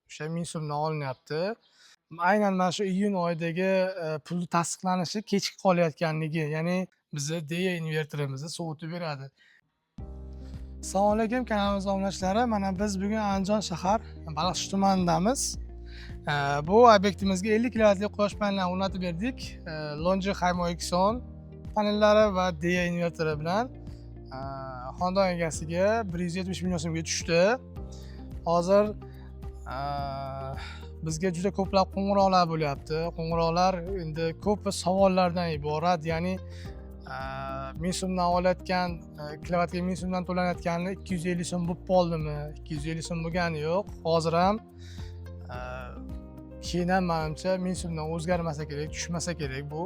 o'sha 1000 so'mdan olinyapti. Aynan mana shu iyun oyidagi pulni tasdiqlanishi kechikib qolayotganligi, ya'ni bizni DEA invertorimizni sovutib beradi. Assalomu alaykum kanalimiz obunachilari. Mana biz bugun Andijon shahar Baliqchi tumanidamiz. Bu obyektimizga 50 kilovatli quyosh panellari o'rnatib berdik. Longi Haymo Exxon panellari va DEA invertori bilan xonadon egasiga 170 million so'mga tushdi. Hozir bizga juda ko'plab qo'ng'iroqlar bo'lyapti. Qo'ng'iroqlar endi ko'pi savollardan iborat, ya'ni 1000 so'mdan olayotgan kilovatga 1000 so'mdan to'lanayotgani 250 so'm bo'lib qoldimi? 250 so'm bo'lgani yo'q. Hozir ham keyin ham menimcha 1000 so'mdan o'zgarmasa kerak, tushmasa kerak bu.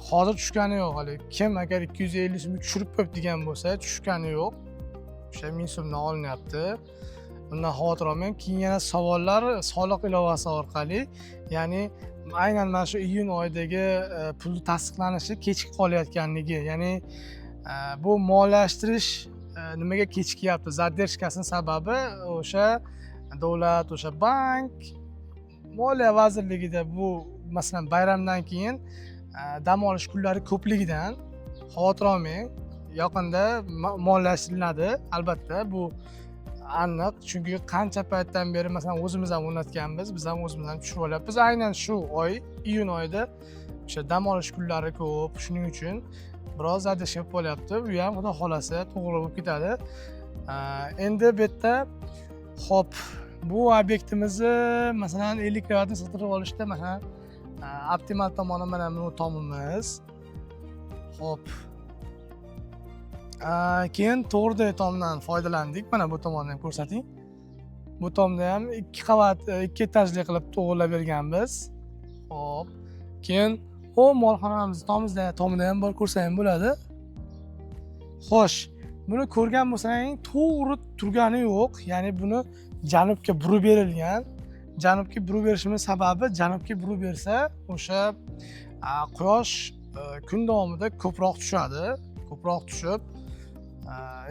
Hozir tushgani yo'q hali. Kim agar 250 so'mga tushirib qo'yib degan bo'lsa, tushgani yo'q. O'sha 1000 so'mdan olinyapti. Bundan xavotir olmang. Keyin yana savollar soliq ilovasi orqali, ya'ni aynan mana shu iyun oyidagi pulni tasdiqlanishi kechikib qolayotganligi, ya'ni bu moliyalashtirish nimaga kechikyapti? Zadержкасының sababi o'sha davlat, o'sha bank, Moliya vazirligida bu masalan bayramdan keyin dam olish kunlari ko'pligidan xavotir olmang. Yaqinda moliyalashtiriladi, albatta bu aniq, chunki qancha paytdan beri masalan o'zimiz ham o'rnatganmiz, biz ham o'zimizdan tushirib olyapmiz. Aynan shu oy, iyun oyida o'sha dam olish kunlari ko'p, shuning uchun biroz zadержка bo'lib qolyapti. Bu ham xudo xolasa to'g'ri bo'lib ketadi. Endi bu yerda hop, bu obyektimizni masalan 50 kilovatni sotib olishda masalan optimal tomoni mana bu tomimiz. Hop. Keyin to'g'ridagi tomdan foydalandik. Mana bu tomonni ham ko'rsating. Bu tomda ham 2 qavat, 2 etajli qilib to'g'irlab berganmiz. Hop. Keyin molxonamiz tomida ham bor, ko'rsa ham bo'ladi. Xo'sh, buni ko'rgan bo'lsang, to'g'ri turgani yo'q. Ya'ni buni janubga burib berilgan. Janubga burib berishimiz sababi, janubga burib bersa, o'sha quyosh kun davomida ko'proq tushadi. Ko'proq tushib,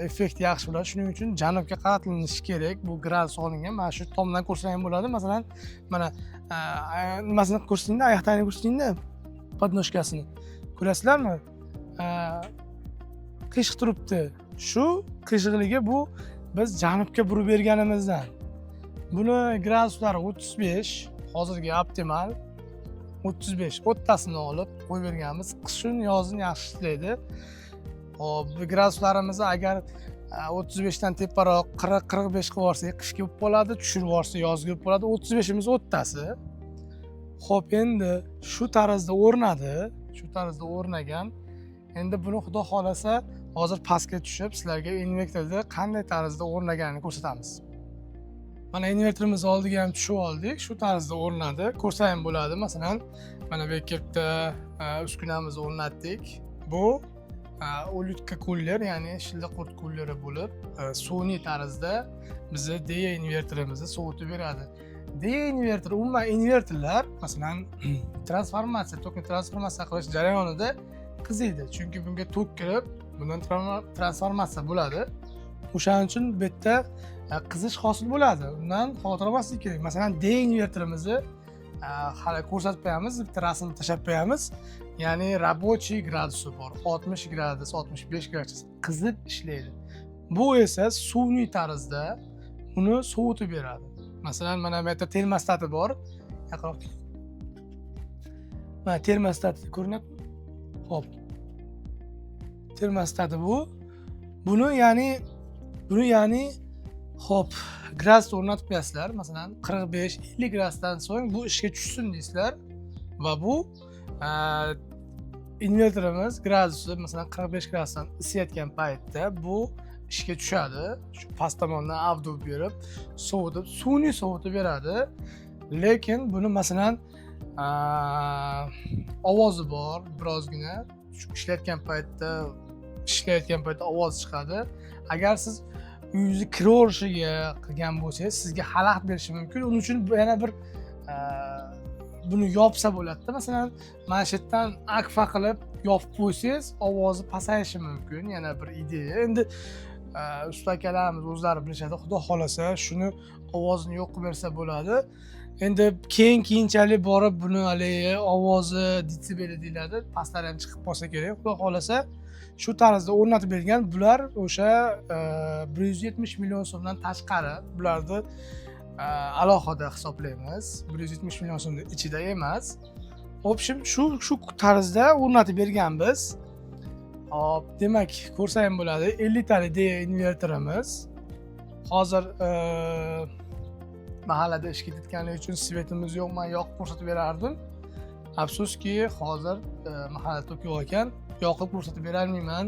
effekt yaxshi bo'ladi. Shuning uchun janubga qaratilinishi kerak. Bu gradus olingan. Mana shu tomdan ko'rsa ham bo'ladi. Masalan, mana nimasini ko'rsatingda, oyoqlarini ko'rsatingda, podnoshkasini. Ko'rasizlarmi? Qiyshiq turibdi. Shu qiyshiqligi bu biz janubga burib berganimizdan. Buni graduslari 35, hozirgi optimal 35. O'ttasini olib qo'yib berganmiz. Qishun yozini yaxshi ishlaydi. Hop, bu graduslarimizni agar 35 dan teparoq 40-45 qilib olsak, qishga bo'lib qoladi, tushirib olsa yozga bo'lib qoladi. 35imiz o'ttasi. Hop, endi shu tarzda o'rnadi, shu tarzda o'rnagan. Endi buni xudo xolasa hozir pastga tushib, sizlarga invertorda qanday tarzda o'rnaganini ko'rsatamiz. Mana invertorimiz oldiga ham tushib oldik, shu tarzda o'rnadi. Ko'rsa ham bo'ladi. Masalan, mana bu yerda uskunamizni o'rnatdik. Bu o'lutka kuller, ya'ni shilda qurt kulleri bo'lib, sun'iy tarzda bizni DEA invertorimizni sovutib beradi. DEA invertor, umuman invertorlar masalan transformatsiya, tokni transformatsiya qilish jarayonida qiziydi. Chunki bunga tok kirib, bundan transformatsiya bo'ladi. O'shaning uchun bu yerda qizish hosil bo'ladi. Undan xavotir olmaslik kerak. Masalan, DEA invertorimizni hali ko'rsatib qo'yamiz, bitta rasm tashlab qo'yamiz. Ya'ni рабочий gradusi bor. 60 gradus, 65 gradus qizib ishlaydi. Bu esa sun'iy tarzda uni sovutib beradi. Masalan, mana bu yerda termostati bor. Yaqinroq. Mana termostat ko'rinadi. Hop. Termostati bu. Buni ya'ni hop, gradus o'rnatib qo'yasizlar. Masalan, 45-50 gradusdan so'ng bu ishga tushsin deysizlar va bu invertorimiz gradusi masalan 45 gradusdan isiyotgan paytda bu ishga tushadi. Shu past tomondan avdub berib, sovutib, sun'iy sovutib beradi. Lekin buni masalan ovozi bor, birozgina shu ishlayotgan paytda ovoz chiqadi. Agar siz uyingizni kiraverishiga qilgan bo'lsangiz, sizga xalaqit berishi mumkin. Uning uchun yana bir buni yopsa bo'ladi. Masalan, mana shu yerdan akfa qilib yopib qo'ysangiz, ovozi pasayishi mumkin. Yana bir ideya. Endi usta akalarimiz o'zlari bilishadi. Xudo xolasa shuni ovozini yo'q qilib bersa bo'ladi. Endi keyinchalik borib buni haligi ovozi detsibeli deyiladi, pastlari ham chiqib qolsa kerak. Xudo xolasa shu tarzda o'rnatib bergan. Bular o'sha 170 million so'mdan tashqari. Bularni alohida hisoblaymiz. 170 million so'mning ichida emas. Obshim shu tarzda o'rnatib berganmiz. Hop, demak, ko'rsam bo'ladi. 50 talik DA invertorimiz. Hozir mahallada ishga ketganligi uchun svetimiz yo'q, men yoqib ko'rsatib berardim. Afsuski, hozir mahallada to'k yo'q ekan. Yoqib ko'rsatib bera olmayman.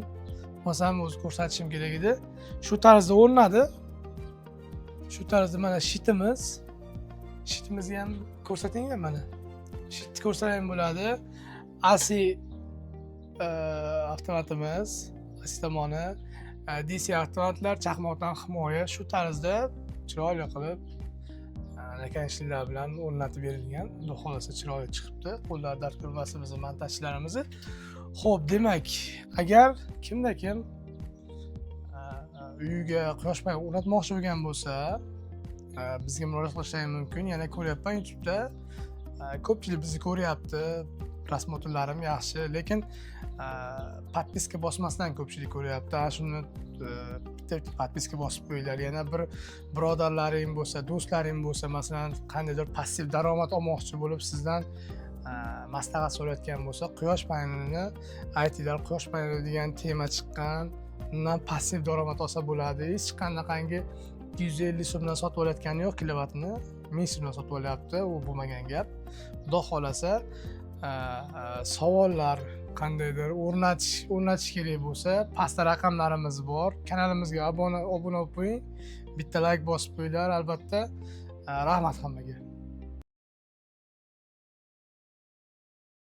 Masalan, o'zi ko'rsatishim kerak edi. Shu tarzda o'rnadi. Shu tarzda mana shitimiz. Shitimizni ham ko'rsating mana. Shitni ko'rsam bo'ladi. AC avtomatimiz, AC tomoni, DC avtomatlar, chaqmoqdan himoya shu tarzda chiroyli qilib nakanishliklar bilan o'rnatib berilgan. Xudo xolasa chiroyli chiqibdi. Qo'llar dard ko'rmasin bizning montajchilarimizni. Xo'p, demak, agar kimda-kim uyiga quyosh panel o'rnatmoqchi bo'lgan bo'lsa, bizga murojaat qilishlari mumkin. Yana ko'ryapman YouTube'da. Ko'pchilik bizni ko'ryapti. Prosmotrlarim yaxshi, lekin podpiska bosmasdan ko'pchilik ko'ryapti. Shuni bitta podpiska bosib qo'yinglar. Yana bir birodarlaring bo'lsa, do'stlaring bo'lsa, masalan, qandaydir passiv daromad olmoqchi bo'lib sizdan maslahat so'rayotgan bo'lsa, quyosh panelini aytinglar. Quyosh paneli degan tema chiqqan. Undan passiv daromad olsa bo'ladi. Hech qanaqangi 250 so'mdan sotib olayotgani yo'q kilovatni. 1000 so'mdan sotib olyapti. U bo'lmagan gap. Xudo xolasa savollar qandaydir o'rnatish kerak bo'lsa, pastda raqamlarimiz bor. Kanalimizga obuna bo'lib qo'ying. Bitta like bosib qo'yinglar, albatta. Rahmat hammaga.